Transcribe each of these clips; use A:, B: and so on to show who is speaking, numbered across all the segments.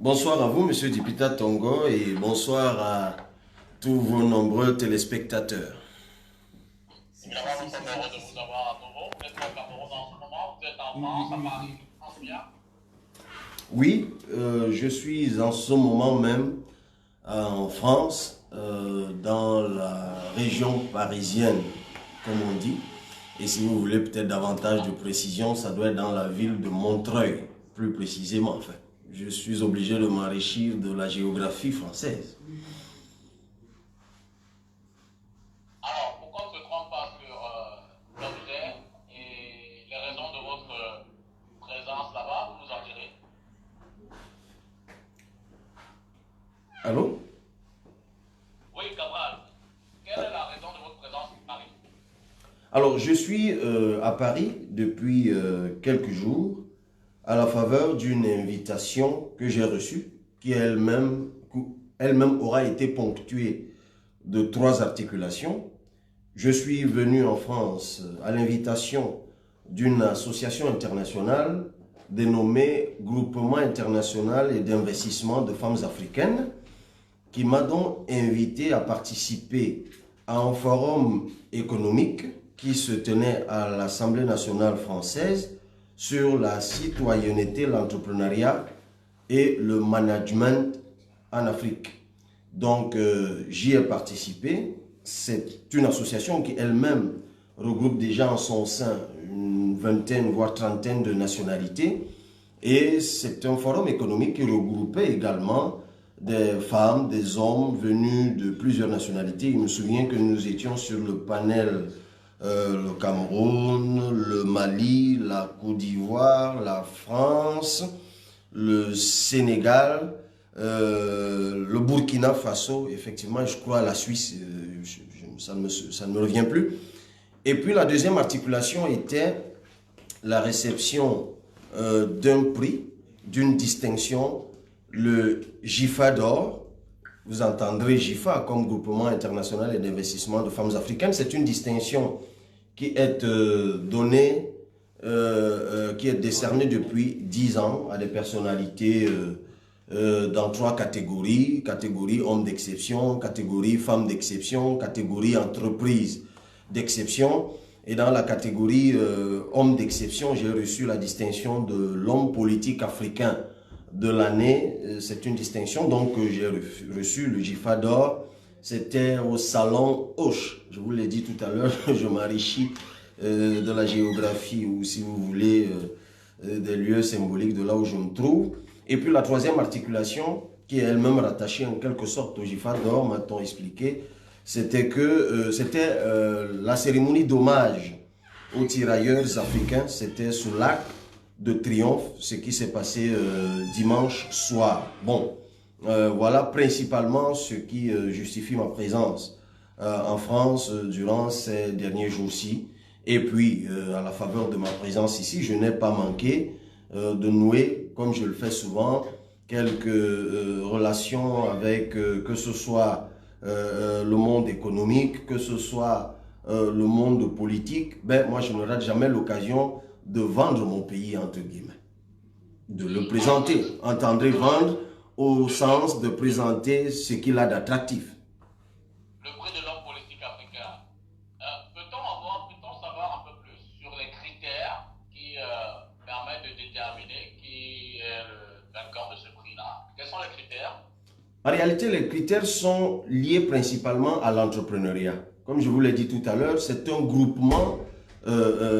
A: Bonsoir à vous, Monsieur Dipita Tongo, et bonsoir à tous vos nombreux téléspectateurs.
B: Évidemment, nous sommes heureux de vous avoir à nouveau. Vous êtes au Cameroun en ce moment, vous êtes en France, à Paris, en bien.
A: Oui, je suis en ce moment même en France, dans la région parisienne, comme on dit. Et si vous voulez peut-être davantage de précision, ça doit être dans la ville de Montreuil, plus précisément en fait. Je suis obligé de m'enrichir de la géographie française.
B: Alors, pourquoi on ne se trompe pas sur l'objet et les raisons de votre présence là-bas, vous nous en direz.
A: Allô?
B: Oui, Cabral, quelle est la raison de votre présence à Paris?
A: Alors, je suis à Paris depuis quelques jours à la faveur d'une invitation que j'ai reçue qui elle-même aura été ponctuée de 3 articulations. Je suis venu en France à l'invitation d'une association internationale dénommée Groupement international et d'investissement de femmes africaines qui m'a donc invité à participer à un forum économique qui se tenait à l'Assemblée nationale française sur la citoyenneté, l'entrepreneuriat et le management en Afrique. Donc, j'y ai participé. C'est une association qui elle-même regroupe déjà en son sein une vingtaine, voire trentaine de nationalités. Et c'est un forum économique qui regroupait également des femmes, des hommes venus de plusieurs nationalités. Il me souvient que nous étions sur le panel le Cameroun, le Mali, la Côte d'Ivoire, la France, le Sénégal, le Burkina Faso, effectivement, je crois la Suisse, ça ne me revient plus. Et puis la deuxième articulation était la réception d'un prix, d'une distinction, le GIFA d'or. Vous entendrez GIFA comme Groupement international et d'investissement de femmes africaines. C'est une distinction qui est donnée, qui est décernée depuis 10 ans à des personnalités dans 3 catégories. Catégorie hommes d'exception, catégorie femmes d'exception, catégorie entreprise d'exception. Et dans la catégorie hommes d'exception, j'ai reçu la distinction de l'homme politique africain de l'année. C'est une distinction donc que j'ai reçu, le GIFA d'or. C'était au salon Hoche. Je vous l'ai dit tout à l'heure, je m'enrichis de la géographie ou si vous voulez des lieux symboliques de là où je me trouve. Et puis la troisième articulation qui est elle-même rattachée en quelque sorte au GIFA d'or, m'a-t-on expliqué, c'était que c'était la cérémonie d'hommage aux tirailleurs africains. C'était sous l'Arc de Triomphe, ce qui s'est passé dimanche soir. Bon, voilà principalement ce qui justifie ma présence en France durant ces derniers jours-ci. Et puis, à la faveur de ma présence ici, je n'ai pas manqué de nouer, comme je le fais souvent, quelques relations avec que ce soit le monde économique, que ce soit le monde politique. Ben, moi, je ne rate jamais l'occasion de vendre mon pays, entre guillemets, de le présenter. Entendrez vendre au sens de présenter ce qu'il a d'attractif.
B: Le prix de l'homme politique africain. Peut-on savoir un peu plus sur les critères qui permettent de déterminer qui est le vainqueur de ce prix-là? Quels sont les critères?
A: En réalité, les critères sont liés principalement à l'entrepreneuriat. Comme je vous l'ai dit tout à l'heure, c'est un groupement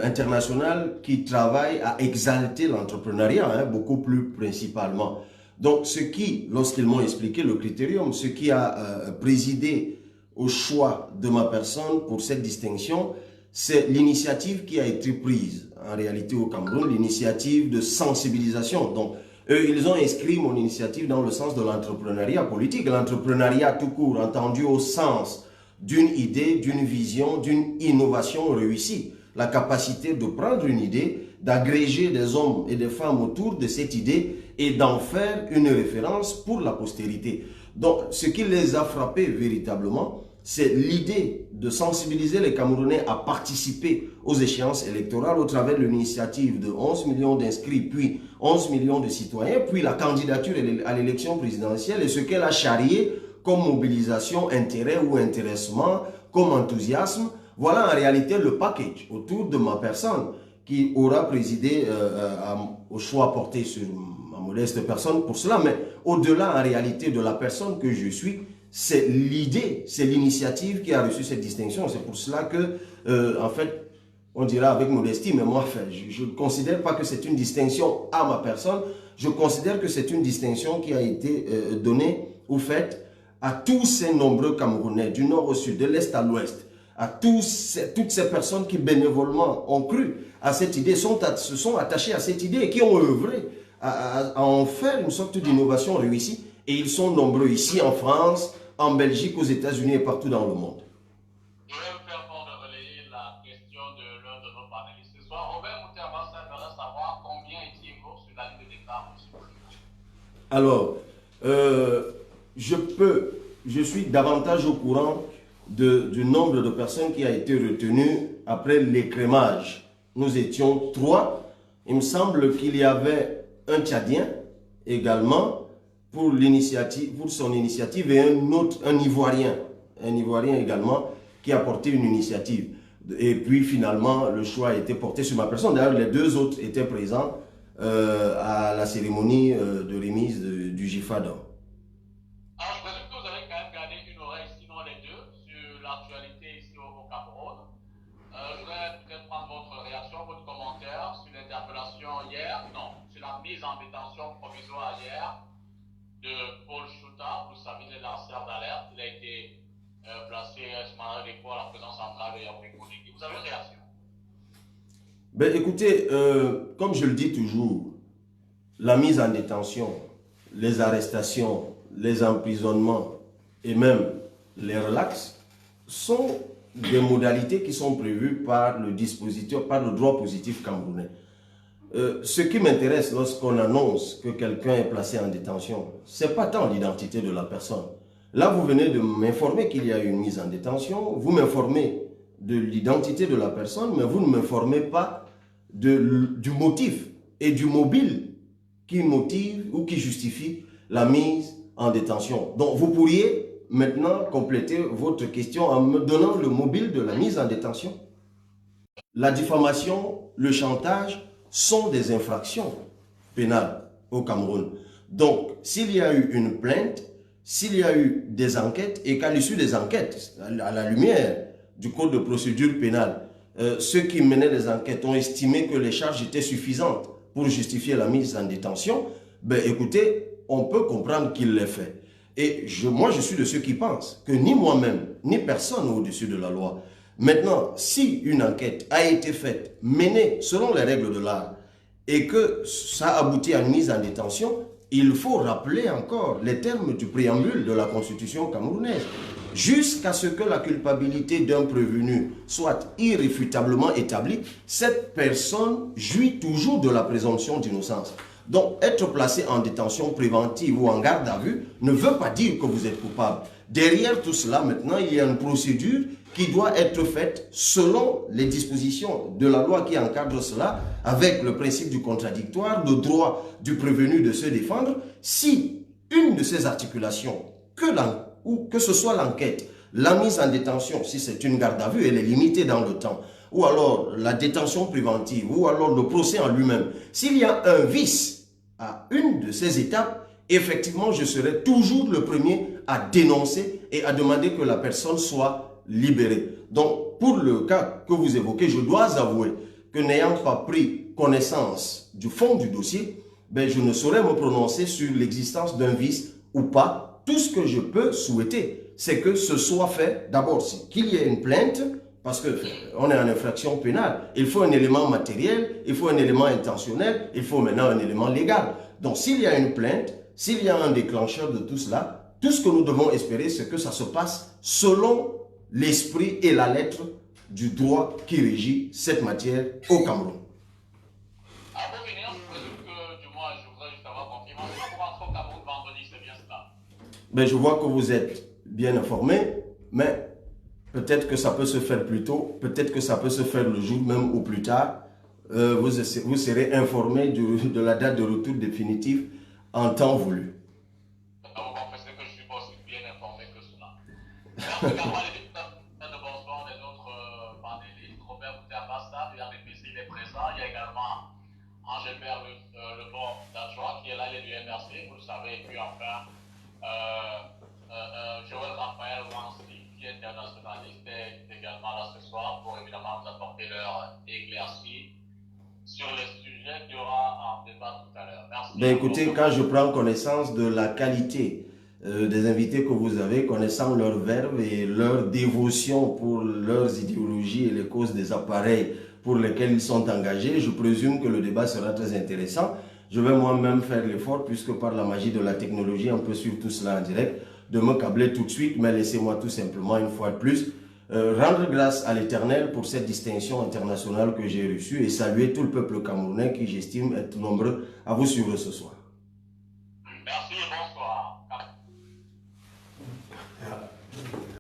A: international qui travaille à exalter l'entrepreneuriat, beaucoup plus principalement. Donc, ce qui, lorsqu'ils m'ont expliqué le critérium, ce qui a présidé au choix de ma personne pour cette distinction, c'est l'initiative qui a été prise, en réalité au Cameroun, l'initiative de sensibilisation. Donc, eux, ils ont inscrit mon initiative dans le sens de l'entrepreneuriat politique, l'entrepreneuriat tout court, entendu au sens d'une idée, d'une vision, d'une innovation réussie. La capacité de prendre une idée, d'agréger des hommes et des femmes autour de cette idée et d'en faire une référence pour la postérité. Donc, ce qui les a frappés véritablement, c'est l'idée de sensibiliser les Camerounais à participer aux échéances électorales au travers de l'initiative de 11 millions d'inscrits, puis 11 millions de citoyens, puis la candidature à l'élection présidentielle et ce qu'elle a charrié comme mobilisation, intérêt ou intéressement, comme enthousiasme. Voilà en réalité le package autour de ma personne qui aura présidé au choix porté sur ma modeste personne pour cela. Mais au-delà en réalité de la personne que je suis, c'est l'idée, c'est l'initiative qui a reçu cette distinction. C'est pour cela que, en fait, on dira avec modestie, mais moi, je ne considère pas que c'est une distinction à ma personne. Je considère que c'est une distinction qui a été donnée ou faite à tous ces nombreux Camerounais, du nord au sud, de l'est à l'ouest, à toutes ces personnes qui bénévolement ont cru à cette idée, se sont attachés à cette idée et qui ont œuvré à en faire une sorte d'innovation réussie. Et ils sont nombreux ici en France, en Belgique, aux États-Unis et partout dans le monde.
B: Je vais me faire fort de relayer la question de l'un de nos panélistes ce soir. Robert Mouterba, ça aimerait savoir combien étiez-vous sur la ligne de départ, monsieur?
A: Alors, je suis davantage au courant du nombre de personnes qui a été retenu après l'écrémage. Nous étions 3. Il me semble qu'il y avait un Tchadien également pour son initiative et un Ivoirien également qui a porté une initiative. Et puis finalement, le choix a été porté sur ma personne. D'ailleurs, les 2 autres étaient présents à la cérémonie de remise du GIFAD.
B: Alors, je présume que vous avez quand même gardé une oreille, sinon les deux, sur l'actualité ici au Cameroun. Je voudrais peut-être prendre votre réaction, votre commentaire sur l'interpellation hier, non, sur la mise en détention provisoire hier de Paul Chouta. Vous savez, le lanceur d'alerte. Il a été placé ce matin des fois à la présence centrale de Yaoundé. Vous avez une réaction?
A: Ben, écoutez, comme je le dis toujours, la mise en détention, les arrestations, les emprisonnements et même les relax sont des modalités qui sont prévues par le dispositif, par le droit positif camerounais. Ce qui m'intéresse lorsqu'on annonce que quelqu'un est placé en détention, ce n'est pas tant l'identité de la personne. Là, vous venez de m'informer qu'il y a une mise en détention, vous m'informez de l'identité de la personne, mais vous ne m'informez pas du motif et du mobile qui motive ou qui justifie la mise en détention. Donc, vous pourriez maintenant compléter votre question en me donnant le mobile de la mise en détention. La diffamation, le chantage sont des infractions pénales au Cameroun. Donc, s'il y a eu une plainte, s'il y a eu des enquêtes et qu'à l'issue des enquêtes, à la lumière du code de procédure pénale, ceux qui menaient les enquêtes ont estimé que les charges étaient suffisantes pour justifier la mise en détention, ben écoutez, on peut comprendre qu'il l'ait fait. Et moi, je suis de ceux qui pensent que ni moi-même, ni personne au-dessus de la loi. Maintenant, si une enquête a été faite, menée selon les règles de l'art, et que ça aboutit à une mise en détention, il faut rappeler encore les termes du préambule de la Constitution camerounaise. Jusqu'à ce que la culpabilité d'un prévenu soit irréfutablement établie, cette personne jouit toujours de la présomption d'innocence. Donc, être placé en détention préventive ou en garde à vue ne veut pas dire que vous êtes coupable. Derrière tout cela, maintenant, il y a une procédure qui doit être faite selon les dispositions de la loi qui encadre cela, avec le principe du contradictoire, le droit du prévenu de se défendre. Si une de ces articulations, que ce soit l'enquête, la mise en détention, si c'est une garde à vue, elle est limitée dans le temps, ou alors la détention préventive, ou alors le procès en lui-même, s'il y a un vice à une de ces étapes, effectivement, je serai toujours le premier à dénoncer et à demander que la personne soit libérée. Donc, pour le cas que vous évoquez, je dois avouer que n'ayant pas pris connaissance du fond du dossier, ben, je ne saurais me prononcer sur l'existence d'un vice ou pas. Tout ce que je peux souhaiter, c'est que ce soit fait, d'abord, qu'il y ait une plainte, parce qu'on est en infraction pénale. Il faut un élément matériel, il faut un élément intentionnel, il faut maintenant un élément légal. Donc, s'il y a une plainte, s'il y a un déclencheur de tout cela, tout ce que nous devons espérer, c'est que ça se passe selon l'esprit et la lettre du droit qui régit cette matière au Cameroun.
B: Pour finir, je présume que, du moins, je voudrais juste avoir confirmation pour rentrer au Cameroun vendredi, c'est bien cela?
A: Ben, je vois que vous êtes bien informé, mais peut-être que ça peut se faire plus tôt, peut-être que ça peut se faire le jour même ou plus tard. Vous serez informé de la date de retour définitif en temps voulu.
B: Vous confessez que je suis pas aussi bien informé que cela. Mais en tout cas, moi, les députés de Bonsoir, les autres panélistes, Robert Boutiabassa, du RDPC, il est présent. Il y a également Angélbert Le Bon d'Adjoint qui est là, il est du MRC, vous le savez. Et puis enfin, Joël Raphaël Wansi, qui est internationaliste, est également là ce soir pour évidemment nous apporter leur éclaircie sur les sujets qu'il y aura en débat tout à l'heure. Merci
A: Ben
B: encore.
A: écoutez, quand je prends connaissance de la qualité des invités que vous avez, connaissant leur verve et leur dévotion pour leurs idéologies et les causes des appareils pour lesquels ils sont engagés, je présume que le débat sera très intéressant. Je vais moi-même faire l'effort, puisque par la magie de la technologie, on peut suivre tout cela en direct, de me câbler tout de suite, mais laissez-moi tout simplement, une fois de plus, rendre grâce à l'Éternel pour cette distinction internationale que j'ai reçue et saluer tout le peuple camerounais qui, j'estime, être nombreux à vous suivre ce soir.
B: Merci et bonsoir.